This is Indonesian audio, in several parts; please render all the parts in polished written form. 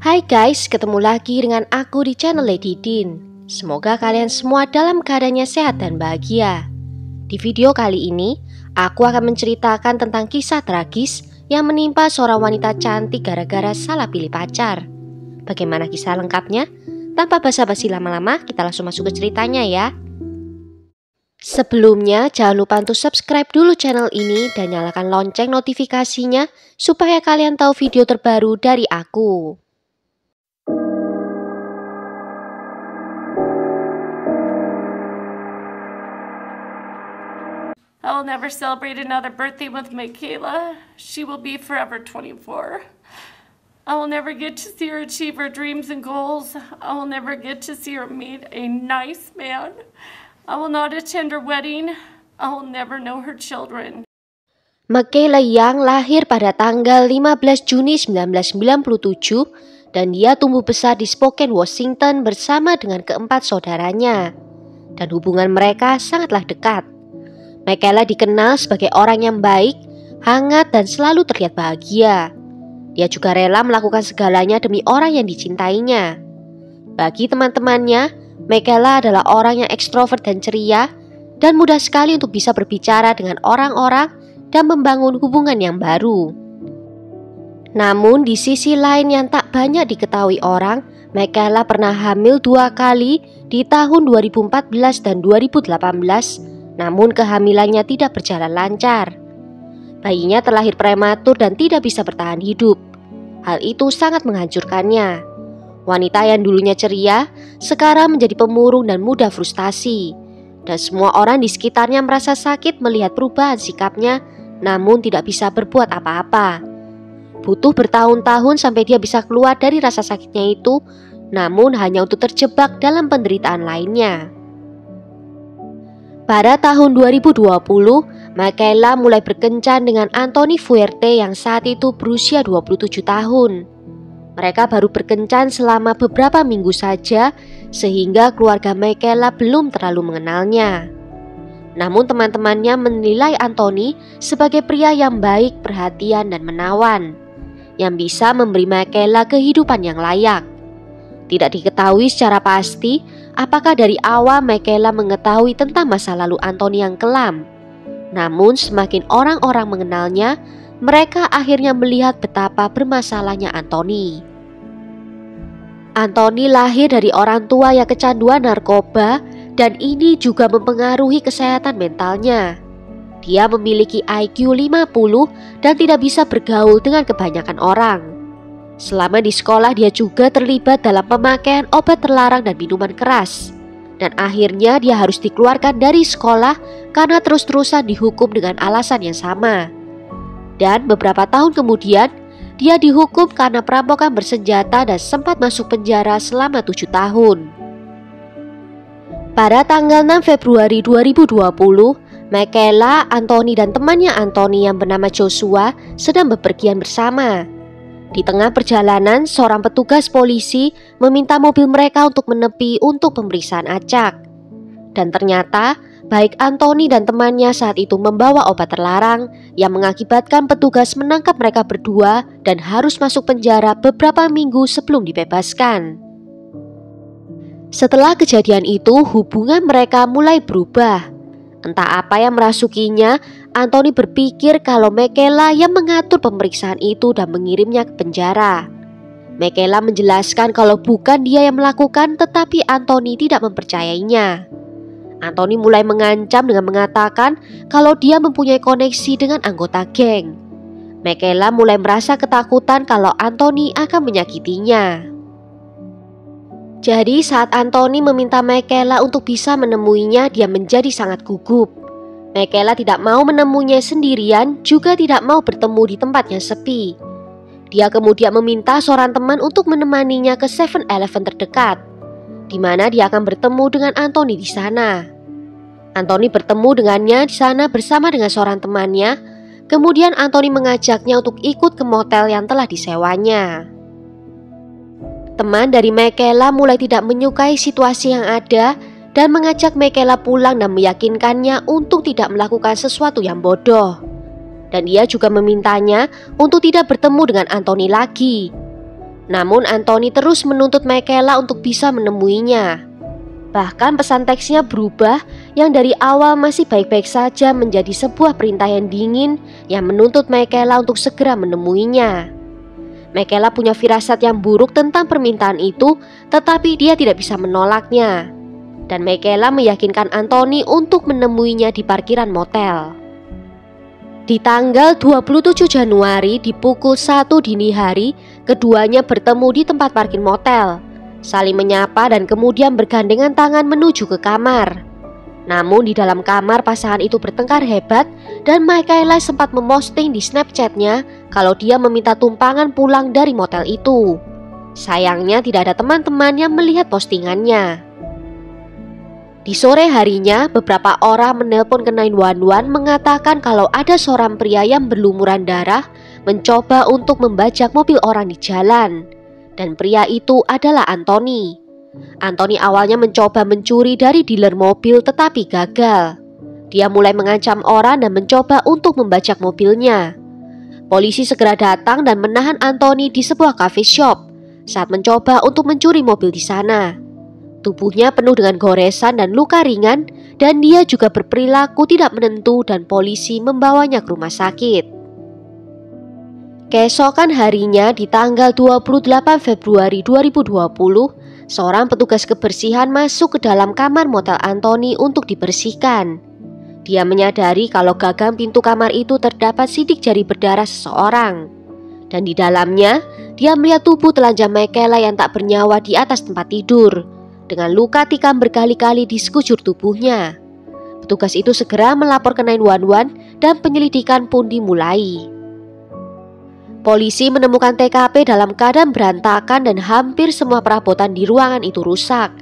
Hai guys, ketemu lagi dengan aku di channel Lady Din. Semoga kalian semua dalam keadaannya sehat dan bahagia. Di video kali ini, aku akan menceritakan tentang kisah tragis yang menimpa seorang wanita cantik gara-gara salah pilih pacar. Bagaimana kisah lengkapnya? Tanpa basa-basi lama-lama, kita langsung masuk ke ceritanya ya. Sebelumnya, jangan lupa untuk subscribe dulu channel ini dan nyalakan lonceng notifikasinya supaya kalian tahu video terbaru dari aku. I will never celebrate another birthday with Michaela. She will be forever 24. I will never get to see her achieve her dreams and goals. I will never get to see her meet a nice man. I will not attend her wedding. I will never know her children. Michaela Young lahir pada tanggal 15 Juni 1997 dan dia tumbuh besar di Spokane, Washington bersama dengan keempat saudaranya. Dan hubungan mereka sangatlah dekat. Michaela dikenal sebagai orang yang baik, hangat dan selalu terlihat bahagia. Dia juga rela melakukan segalanya demi orang yang dicintainya. Bagi teman-temannya, Michaela adalah orang yang ekstrovert dan ceria dan mudah sekali untuk bisa berbicara dengan orang-orang dan membangun hubungan yang baru. Namun di sisi lain yang tak banyak diketahui orang, Michaela pernah hamil 2 kali di tahun 2014 dan 2018, namun kehamilannya tidak berjalan lancar. Bayinya terlahir prematur dan tidak bisa bertahan hidup. Hal itu sangat menghancurkannya. Wanita yang dulunya ceria, sekarang menjadi pemurung dan mudah frustasi. Dan semua orang di sekitarnya merasa sakit melihat perubahan sikapnya, namun tidak bisa berbuat apa-apa. Butuh bertahun-tahun sampai dia bisa keluar dari rasa sakitnya itu, namun hanya untuk terjebak dalam penderitaan lainnya. Pada tahun 2020, Michaela mulai berkencan dengan Anthony Fuerte yang saat itu berusia 27 tahun. Mereka baru berkencan selama beberapa minggu saja, sehingga keluarga Michaela belum terlalu mengenalnya. Namun teman-temannya menilai Anthony sebagai pria yang baik, perhatian dan menawan, yang bisa memberi Michaela kehidupan yang layak. Tidak diketahui secara pasti apakah dari awal Michaela mengetahui tentang masa lalu Anthony yang kelam. Namun semakin orang-orang mengenalnya, mereka akhirnya melihat betapa bermasalahnya Anthony. Anthony lahir dari orang tua yang kecanduan narkoba dan ini juga mempengaruhi kesehatan mentalnya. Dia memiliki IQ 50 dan tidak bisa bergaul dengan kebanyakan orang. Selama di sekolah dia juga terlibat dalam pemakaian obat terlarang dan minuman keras. Dan akhirnya dia harus dikeluarkan dari sekolah karena terus-terusan dihukum dengan alasan yang sama. Dan beberapa tahun kemudian, dia dihukum karena perampokan bersenjata dan sempat masuk penjara selama 7 tahun. Pada tanggal 6 Februari 2020, Michaela, Anthony dan temannya Anthony yang bernama Joshua sedang bepergian bersama. Di tengah perjalanan, seorang petugas polisi meminta mobil mereka untuk menepi untuk pemeriksaan acak. Dan ternyata, baik Anthony dan temannya saat itu membawa obat terlarang yang mengakibatkan petugas menangkap mereka berdua dan harus masuk penjara beberapa minggu sebelum dibebaskan. Setelah kejadian itu, hubungan mereka mulai berubah. Entah apa yang merasukinya, Anthony berpikir kalau Michaela yang mengatur pemeriksaan itu dan mengirimnya ke penjara. Michaela menjelaskan kalau bukan dia yang melakukan, tetapi Anthony tidak mempercayainya. Anthony mulai mengancam dengan mengatakan kalau dia mempunyai koneksi dengan anggota geng. Michaela mulai merasa ketakutan kalau Anthony akan menyakitinya. Jadi saat Anthony meminta Michaela untuk bisa menemuinya, dia menjadi sangat gugup. Michaela tidak mau menemuinya sendirian, juga tidak mau bertemu di tempat yang sepi. Dia kemudian meminta seorang teman untuk menemaninya ke 7-Eleven terdekat, di mana dia akan bertemu dengan Anthony di sana. Anthony bertemu dengannya di sana bersama dengan seorang temannya. Kemudian Anthony mengajaknya untuk ikut ke motel yang telah disewanya. Teman dari Michaela mulai tidak menyukai situasi yang ada dan mengajak Michaela pulang dan meyakinkannya untuk tidak melakukan sesuatu yang bodoh. Dan dia juga memintanya untuk tidak bertemu dengan Anthony lagi. Namun Anthony terus menuntut Michaela untuk bisa menemuinya. Bahkan pesan teksnya berubah, yang dari awal masih baik-baik saja menjadi sebuah perintah yang dingin yang menuntut Michaela untuk segera menemuinya. Michaela punya firasat yang buruk tentang permintaan itu, tetapi dia tidak bisa menolaknya. Dan Michaela meyakinkan Anthony untuk menemuinya di parkiran motel. Di tanggal 27 Januari di pukul 1 dini hari, keduanya bertemu di tempat parkir motel, saling menyapa dan kemudian bergandengan tangan menuju ke kamar. Namun di dalam kamar pasangan itu bertengkar hebat dan Michaela sempat memposting di Snapchat-nya kalau dia meminta tumpangan pulang dari motel itu. Sayangnya tidak ada teman-teman yang melihat postingannya. Di sore harinya, beberapa orang menelpon ke 911 mengatakan kalau ada seorang pria yang berlumuran darah mencoba untuk membajak mobil orang di jalan. Dan pria itu adalah Anthony. Anthony awalnya mencoba mencuri dari dealer mobil tetapi gagal. Dia mulai mengancam orang dan mencoba untuk membajak mobilnya. Polisi segera datang dan menahan Anthony di sebuah coffee shop saat mencoba untuk mencuri mobil di sana. Tubuhnya penuh dengan goresan dan luka ringan dan dia juga berperilaku tidak menentu dan polisi membawanya ke rumah sakit. Keesokan harinya di tanggal 28 Februari 2020, seorang petugas kebersihan masuk ke dalam kamar motel Anthony untuk dibersihkan. Dia menyadari kalau gagang pintu kamar itu terdapat sidik jari berdarah seseorang. Dan di dalamnya, dia melihat tubuh telanjang Michaela yang tak bernyawa di atas tempat tidur, dengan luka tikam berkali-kali di sekujur tubuhnya. Petugas itu segera melapor ke 911 dan penyelidikan pun dimulai. Polisi menemukan TKP dalam keadaan berantakan dan hampir semua perabotan di ruangan itu rusak.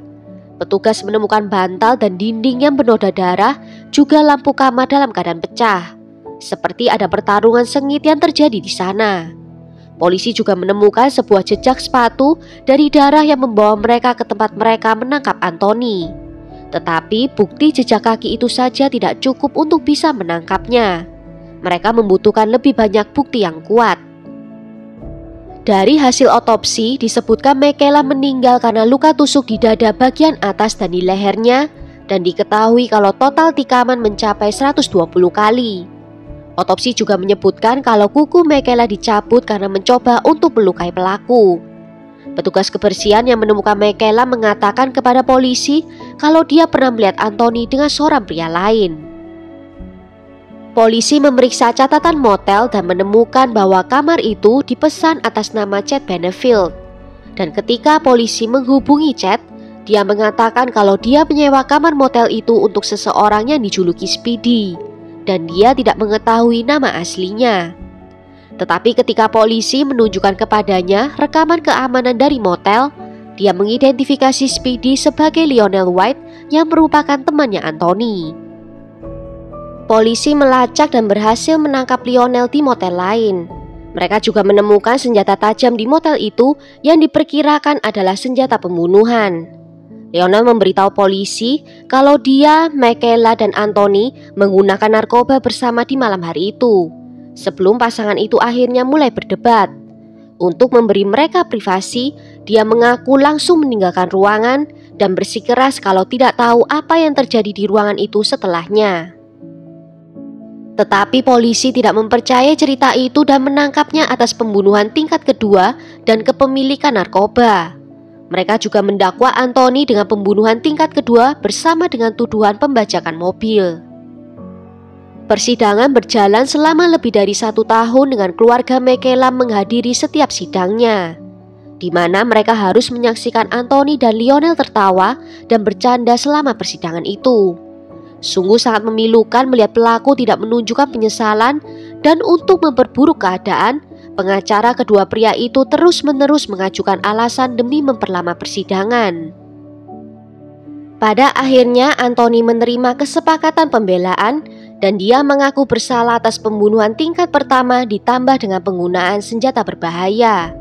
Petugas menemukan bantal dan dinding yang bernoda darah, juga lampu kamar dalam keadaan pecah. Seperti ada pertarungan sengit yang terjadi di sana. Polisi juga menemukan sebuah jejak sepatu dari darah yang membawa mereka ke tempat mereka menangkap Anthony. Tetapi bukti jejak kaki itu saja tidak cukup untuk bisa menangkapnya. Mereka membutuhkan lebih banyak bukti yang kuat. Dari hasil otopsi disebutkan Michaela meninggal karena luka tusuk di dada bagian atas dan di lehernya, dan diketahui kalau total tikaman mencapai 120 kali. Otopsi juga menyebutkan kalau kuku Michaela dicabut karena mencoba untuk melukai pelaku. Petugas kebersihan yang menemukan Michaela mengatakan kepada polisi kalau dia pernah melihat Anthony dengan seorang pria lain. Polisi memeriksa catatan motel dan menemukan bahwa kamar itu dipesan atas nama Chad Benefield. Dan ketika polisi menghubungi Chad, dia mengatakan kalau dia menyewa kamar motel itu untuk seseorang yang dijuluki Speedy. Dan dia tidak mengetahui nama aslinya. Tetapi ketika polisi menunjukkan kepadanya rekaman keamanan dari motel, dia mengidentifikasi Speedy sebagai Lionel White yang merupakan temannya Anthony. Polisi melacak dan berhasil menangkap Lionel di motel lain. Mereka juga menemukan senjata tajam di motel itu yang diperkirakan adalah senjata pembunuhan. Lionel memberitahu polisi kalau dia, Michaela, dan Anthony menggunakan narkoba bersama di malam hari itu, sebelum pasangan itu akhirnya mulai berdebat. Untuk memberi mereka privasi, dia mengaku langsung meninggalkan ruangan dan bersikeras kalau tidak tahu apa yang terjadi di ruangan itu setelahnya. Tetapi polisi tidak mempercayai cerita itu dan menangkapnya atas pembunuhan tingkat kedua dan kepemilikan narkoba. Mereka juga mendakwa Anthony dengan pembunuhan tingkat kedua bersama dengan tuduhan pembajakan mobil. Persidangan berjalan selama lebih dari 1 tahun dengan keluarga Michaela menghadiri setiap sidangnya, di mana mereka harus menyaksikan Anthony dan Lionel tertawa dan bercanda selama persidangan itu. Sungguh sangat memilukan melihat pelaku tidak menunjukkan penyesalan, dan untuk memperburuk keadaan, pengacara kedua pria itu terus-menerus mengajukan alasan demi memperlama persidangan. Pada akhirnya Anthony menerima kesepakatan pembelaan dan dia mengaku bersalah atas pembunuhan tingkat pertama ditambah dengan penggunaan senjata berbahaya.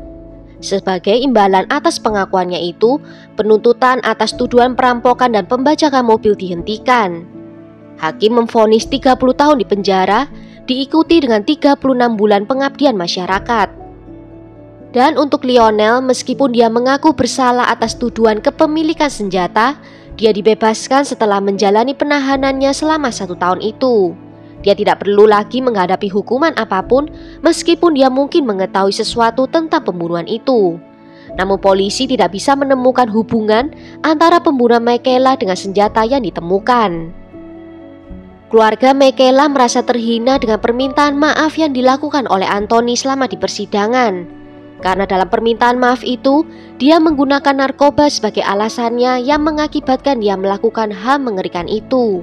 Sebagai imbalan atas pengakuannya itu, penuntutan atas tuduhan perampokan dan pembajakan mobil dihentikan. Hakim memvonis 30 tahun di penjara, diikuti dengan 36 bulan pengabdian masyarakat. Dan untuk Lionel, meskipun dia mengaku bersalah atas tuduhan kepemilikan senjata, dia dibebaskan setelah menjalani penahanannya selama 1 tahun itu. Dia tidak perlu lagi menghadapi hukuman apapun meskipun dia mungkin mengetahui sesuatu tentang pembunuhan itu. Namun polisi tidak bisa menemukan hubungan antara pembunuhan Michaela dengan senjata yang ditemukan. Keluarga Michaela merasa terhina dengan permintaan maaf yang dilakukan oleh Anthony selama di persidangan. Karena dalam permintaan maaf itu, dia menggunakan narkoba sebagai alasannya yang mengakibatkan dia melakukan hal mengerikan itu.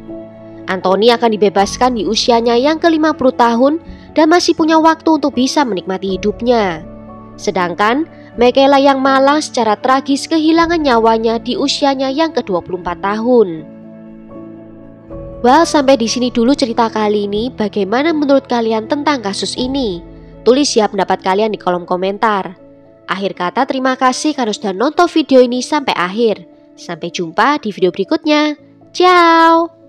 Anthony akan dibebaskan di usianya yang ke-50 tahun dan masih punya waktu untuk bisa menikmati hidupnya. Sedangkan Michaela yang malang secara tragis kehilangan nyawanya di usianya yang ke-24 tahun. Well, sampai di sini dulu cerita kali ini. Bagaimana menurut kalian tentang kasus ini? Tulis ya pendapat kalian di kolom komentar. Akhir kata, terima kasih karena sudah nonton video ini sampai akhir. Sampai jumpa di video berikutnya. Ciao!